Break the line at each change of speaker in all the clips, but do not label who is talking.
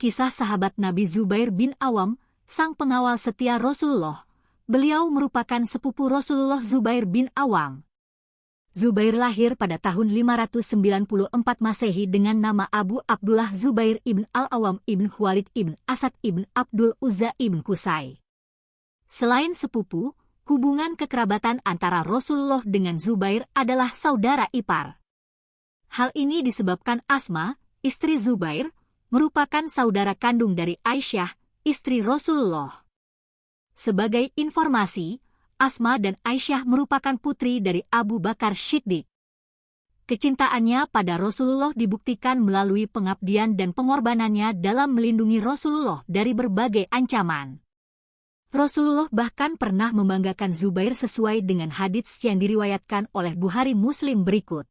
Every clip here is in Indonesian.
kisah sahabat Nabi Zubair bin Awam, sang pengawal setia Rasulullah. Beliau merupakan sepupu Rasulullah Zubair bin Awam. Zubair lahir pada tahun 594 Masehi dengan nama Abu Abdullah Zubair ibn Al-Awam ibn Khuwailid ibn Asad ibn Abdul Uzza ibn Qusay. Selain sepupu, hubungan kekerabatan antara Rasulullah dengan Zubair adalah saudara ipar. Hal ini disebabkan Asma, istri Zubair, merupakan saudara kandung dari Aisyah, istri Rasulullah. Sebagai informasi, Asma dan Aisyah merupakan putri dari Abu Bakar Shiddiq. Kecintaannya pada Rasulullah dibuktikan melalui pengabdian dan pengorbanannya dalam melindungi Rasulullah dari berbagai ancaman. Rasulullah bahkan pernah membanggakan Zubair sesuai dengan hadits yang diriwayatkan oleh Bukhari Muslim berikut.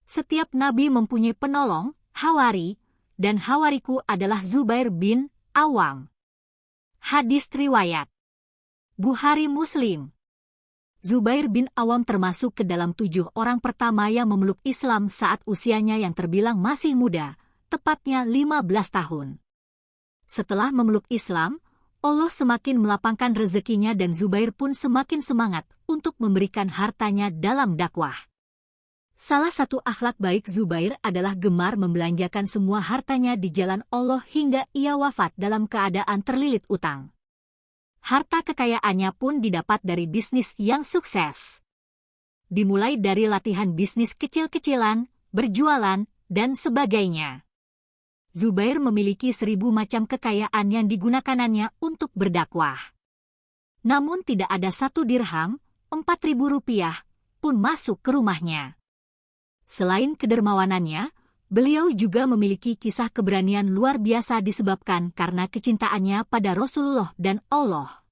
Setiap nabi mempunyai penolong, hawari, dan hawariku adalah Zubair bin Awam. Hadis riwayat Bukhari Muslim. Zubair bin Awam termasuk ke dalam 7 orang pertama yang memeluk Islam saat usianya yang terbilang masih muda, tepatnya 15 tahun. Setelah memeluk Islam, Allah semakin melapangkan rezekinya dan Zubair pun semakin semangat untuk memberikan hartanya dalam dakwah. Salah satu akhlak baik Zubair adalah gemar membelanjakan semua hartanya di jalan Allah hingga ia wafat dalam keadaan terlilit utang. Harta kekayaannya pun didapat dari bisnis yang sukses. Dimulai dari latihan bisnis kecil-kecilan, berjualan, dan sebagainya. Zubair memiliki 1000 macam kekayaan yang digunakannya untuk berdakwah. Namun tidak ada 1 dirham, 4.000 rupiah, pun masuk ke rumahnya. Selain kedermawanannya, beliau juga memiliki kisah keberanian luar biasa disebabkan karena kecintaannya pada Rasulullah dan Allah.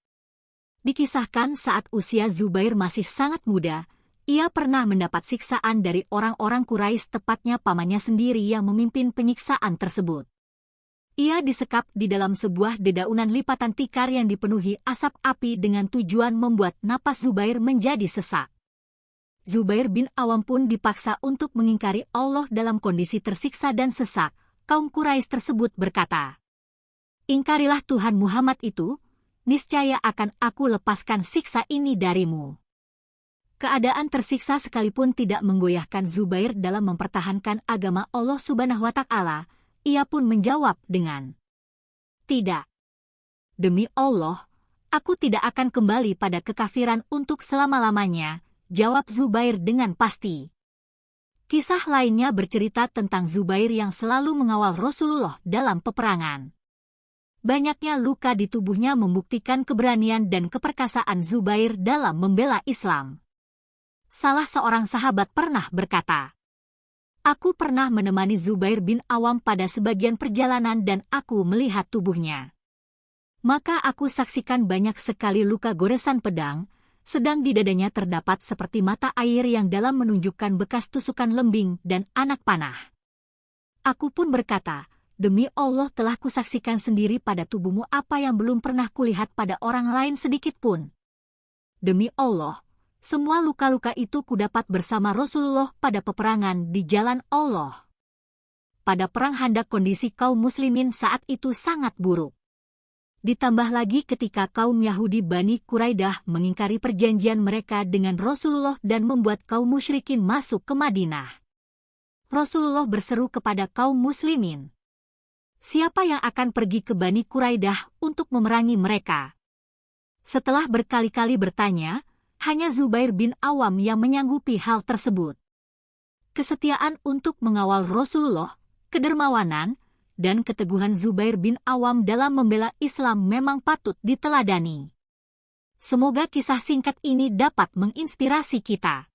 Dikisahkan saat usia Zubair masih sangat muda, ia pernah mendapat siksaan dari orang-orang Quraisy, tepatnya pamannya sendiri yang memimpin penyiksaan tersebut. Ia disekap di dalam sebuah dedaunan lipatan tikar yang dipenuhi asap api dengan tujuan membuat napas Zubair menjadi sesak. Zubair bin Awam pun dipaksa untuk mengingkari Allah dalam kondisi tersiksa dan sesak. Kaum Quraisy tersebut berkata, "Ingkarilah Tuhan Muhammad itu, niscaya akan aku lepaskan siksa ini darimu." Keadaan tersiksa sekalipun tidak menggoyahkan Zubair dalam mempertahankan agama Allah Subhanahu wa Ta'ala. Ia pun menjawab dengan, "Tidak. Demi Allah, aku tidak akan kembali pada kekafiran untuk selama-lamanya," jawab Zubair dengan pasti. Kisah lainnya bercerita tentang Zubair yang selalu mengawal Rasulullah dalam peperangan. Banyaknya luka di tubuhnya membuktikan keberanian dan keperkasaan Zubair dalam membela Islam. Salah seorang sahabat pernah berkata, "Aku pernah menemani Zubair bin Awam pada sebagian perjalanan dan aku melihat tubuhnya. Maka aku saksikan banyak sekali luka goresan pedang, sedang di dadanya terdapat seperti mata air yang dalam menunjukkan bekas tusukan lembing dan anak panah. Aku pun berkata, demi Allah telah kusaksikan sendiri pada tubuhmu apa yang belum pernah kulihat pada orang lain sedikit pun. Demi Allah, semua luka-luka itu kudapat bersama Rasulullah pada peperangan di jalan Allah." Pada perang Khandaq kondisi kaum muslimin saat itu sangat buruk. Ditambah lagi ketika kaum Yahudi Bani Quraidah mengingkari perjanjian mereka dengan Rasulullah dan membuat kaum musyrikin masuk ke Madinah. Rasulullah berseru kepada kaum muslimin, "Siapa yang akan pergi ke Bani Quraidah untuk memerangi mereka?" Setelah berkali-kali bertanya, hanya Zubair bin Awam yang menyanggupi hal tersebut. Kesetiaan untuk mengawal Rasulullah, kedermawanan, dan keteguhan Zubair bin Awam dalam membela Islam memang patut diteladani. Semoga kisah singkat ini dapat menginspirasi kita.